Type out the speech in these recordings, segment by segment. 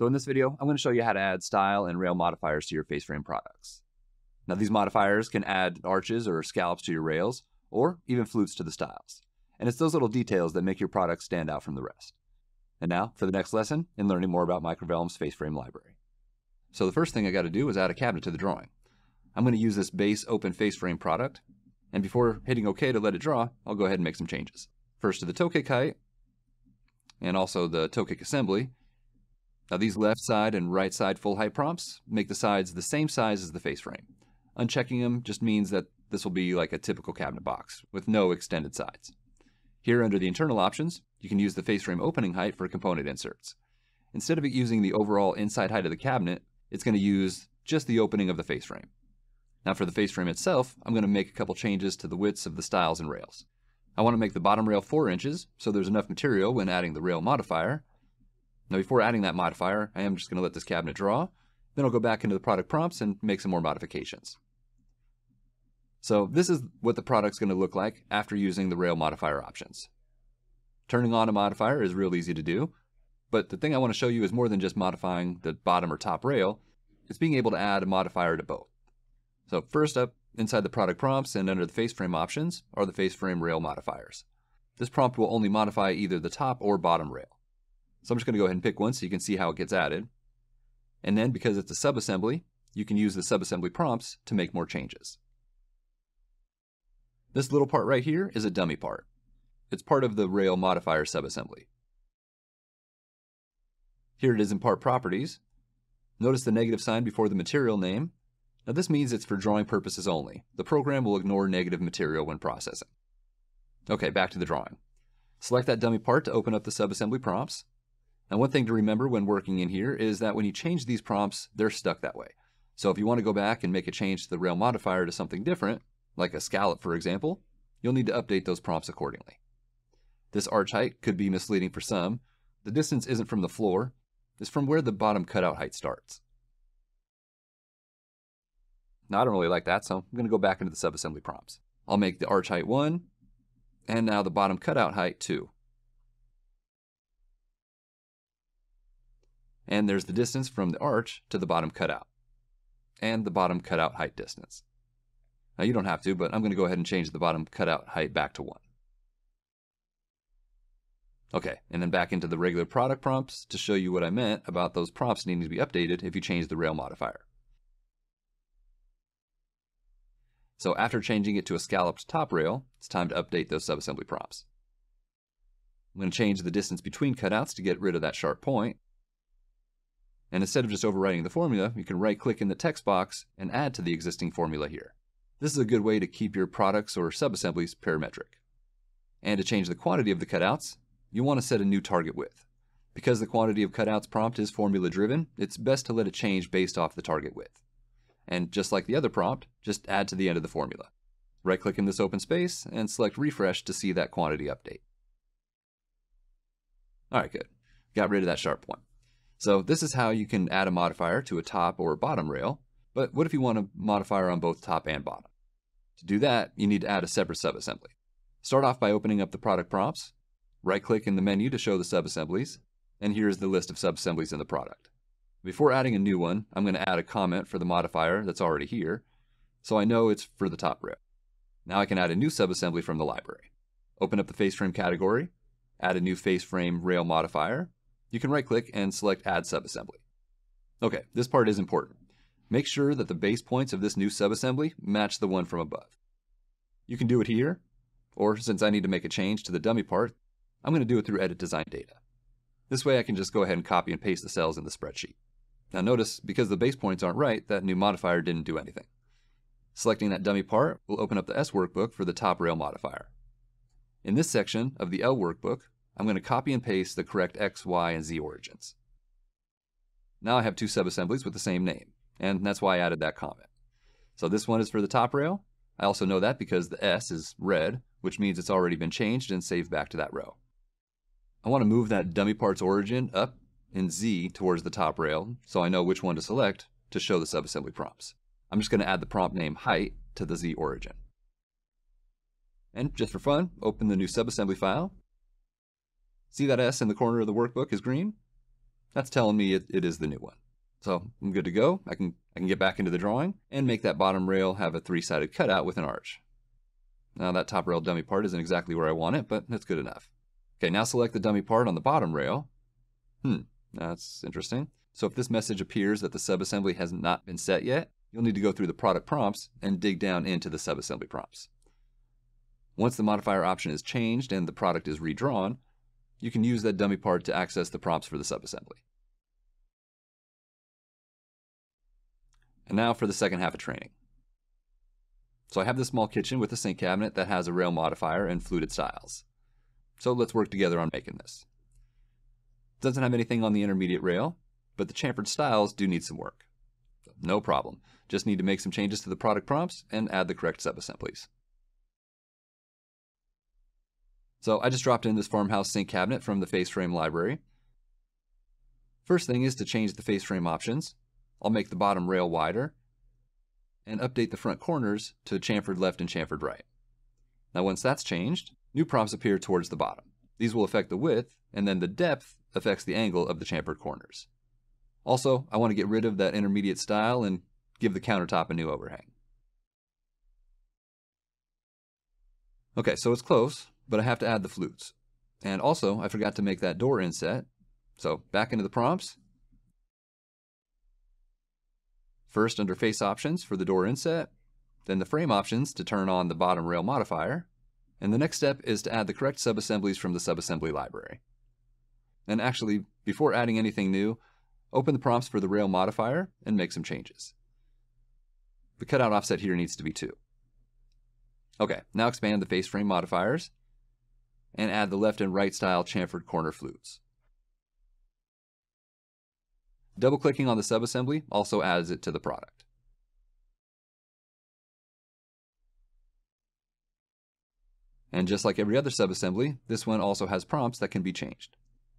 So in this video, I'm going to show you how to add stile and rail modifiers to your face frame products. Now these modifiers can add arches or scallops to your rails, or even flutes to the stiles. And it's those little details that make your product stand out from the rest. And now for the next lesson in learning more about Microvellum's face frame library. So the first thing I got to do is add a cabinet to the drawing. I'm going to use this base open face frame product, and before hitting OK to let it draw, I'll go ahead and make some changes. First to the toe kick height, and also the toe kick assembly. Now these left side and right side full height prompts make the sides the same size as the face frame. Unchecking them just means that this will be like a typical cabinet box with no extended sides. Here under the internal options, you can use the face frame opening height for component inserts. Instead of it using the overall inside height of the cabinet, it's going to use just the opening of the face frame. Now for the face frame itself, I'm going to make a couple changes to the widths of the stiles and rails. I want to make the bottom rail 4 inches so there's enough material when adding the rail modifier. Now before adding that modifier, I am just going to let this cabinet draw. Then I'll go back into the product prompts and make some more modifications. So this is what the product's going to look like after using the rail modifier options. Turning on a modifier is real easy to do, but the thing I want to show you is more than just modifying the bottom or top rail. It's being able to add a modifier to both. So first up, inside the product prompts and under the face frame options are the face frame rail modifiers. This prompt will only modify either the top or bottom rail. So I'm just going to go ahead and pick one so you can see how it gets added. And then because it's a subassembly, you can use the subassembly prompts to make more changes. This little part right here is a dummy part. It's part of the rail modifier subassembly. Here it is in part properties. Notice the negative sign before the material name. Now this means it's for drawing purposes only. The program will ignore negative material when processing. Okay, back to the drawing. Select that dummy part to open up the subassembly prompts. Now one thing to remember when working in here is that when you change these prompts, they're stuck that way. So if you want to go back and make a change to the rail modifier to something different, like a scallop for example, you'll need to update those prompts accordingly. This arch height could be misleading for some. The distance isn't from the floor, it's from where the bottom cutout height starts. Now I don't really like that, so I'm going to go back into the subassembly prompts. I'll make the arch height 1, and now the bottom cutout height 2. And there's the distance from the arch to the bottom cutout, and the bottom cutout height distance. Now you don't have to, but I'm going to go ahead and change the bottom cutout height back to 1. Okay, and then back into the regular product prompts to show you what I meant about those prompts needing to be updated if you change the rail modifier. So after changing it to a scalloped top rail, it's time to update those subassembly prompts. I'm going to change the distance between cutouts to get rid of that sharp point. And instead of just overwriting the formula, you can right-click in the text box and add to the existing formula here. This is a good way to keep your products or subassemblies parametric. And to change the quantity of the cutouts, you want to set a new target width. Because the quantity of cutouts prompt is formula driven, it's best to let it change based off the target width. And just like the other prompt, just add to the end of the formula. Right-click in this open space and select refresh to see that quantity update. Alright, good. Got rid of that sharp point. So this is how you can add a modifier to a top or bottom rail, but what if you want a modifier on both top and bottom? To do that, you need to add a separate subassembly. Start off by opening up the product prompts, right-click in the menu to show the subassemblies, and here's the list of subassemblies in the product. Before adding a new one, I'm going to add a comment for the modifier that's already here, so I know it's for the top rail. Now I can add a new subassembly from the library. Open up the face frame category, add a new face frame rail modifier. You can right-click and select Add Subassembly. Okay, this part is important. Make sure that the base points of this new subassembly match the one from above. You can do it here, or since I need to make a change to the dummy part, I'm going to do it through Edit Design Data. This way I can just go ahead and copy and paste the cells in the spreadsheet. Now notice, because the base points aren't right, that new modifier didn't do anything. Selecting that dummy part will open up the S workbook for the top rail modifier. In this section of the L workbook, I'm going to copy and paste the correct X, Y, and Z origins. Now I have two subassemblies with the same name, and that's why I added that comment. So this one is for the top rail. I also know that because the S is red, which means it's already been changed and saved back to that row. I want to move that dummy part's origin up in Z towards the top rail, so I know which one to select to show the subassembly prompts. I'm just going to add the prompt name height to the Z origin. And just for fun, open the new subassembly file. See that S in the corner of the workbook is green? That's telling me it is the new one. So I'm good to go. I can get back into the drawing and make that bottom rail have a 3-sided cutout with an arch. Now that top rail dummy part isn't exactly where I want it, but that's good enough. Okay, now select the dummy part on the bottom rail. That's interesting. So if this message appears that the subassembly has not been set yet, you'll need to go through the product prompts and dig down into the subassembly prompts. Once the modifier option is changed and the product is redrawn, you can use that dummy part to access the prompts for the subassembly. And now for the second half of training. So I have this small kitchen with a sink cabinet that has a rail modifier and fluted stiles. So let's work together on making this. It doesn't have anything on the intermediate rail, but the chamfered stiles do need some work. So no problem. Just need to make some changes to the product prompts and add the correct subassemblies. So I just dropped in this Farmhouse sink cabinet from the face frame library. First thing is to change the face frame options. I'll make the bottom rail wider and update the front corners to chamfered left and chamfered right. Now once that's changed, new prompts appear towards the bottom. These will affect the width, and then the depth affects the angle of the chamfered corners. Also, I want to get rid of that intermediate stile and give the countertop a new overhang. Okay, so it's close, but I have to add the flutes. And also, I forgot to make that door inset. So back into the prompts. First under face options for the door inset, then the frame options to turn on the bottom rail modifier, and the next step is to add the correct subassemblies from the subassembly library. And actually, before adding anything new, open the prompts for the rail modifier and make some changes. The cutout offset here needs to be 2. Okay, now expand the face frame modifiers and add the left and right style chamfered corner flutes. Double-clicking on the subassembly also adds it to the product. And just like every other subassembly, this one also has prompts that can be changed.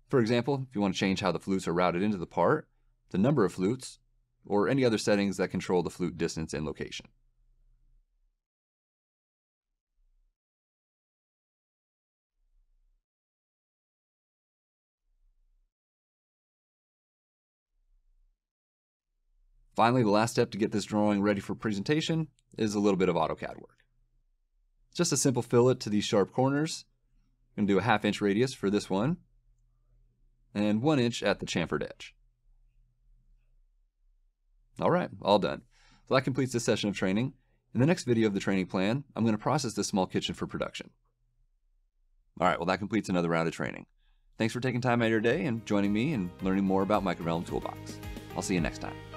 For example, if you want to change how the flutes are routed into the part, the number of flutes, or any other settings that control the flute distance and location. Finally, the last step to get this drawing ready for presentation is a little bit of AutoCAD work. Just a simple fillet to these sharp corners. I'm going to do a 1/2 inch radius for this one, and 1 inch at the chamfered edge. Alright, all done. So that completes this session of training. In the next video of the training plan, I'm going to process this small kitchen for production. Alright, well that completes another round of training. Thanks for taking time out of your day and joining me and learning more about Microvellum Toolbox. I'll see you next time.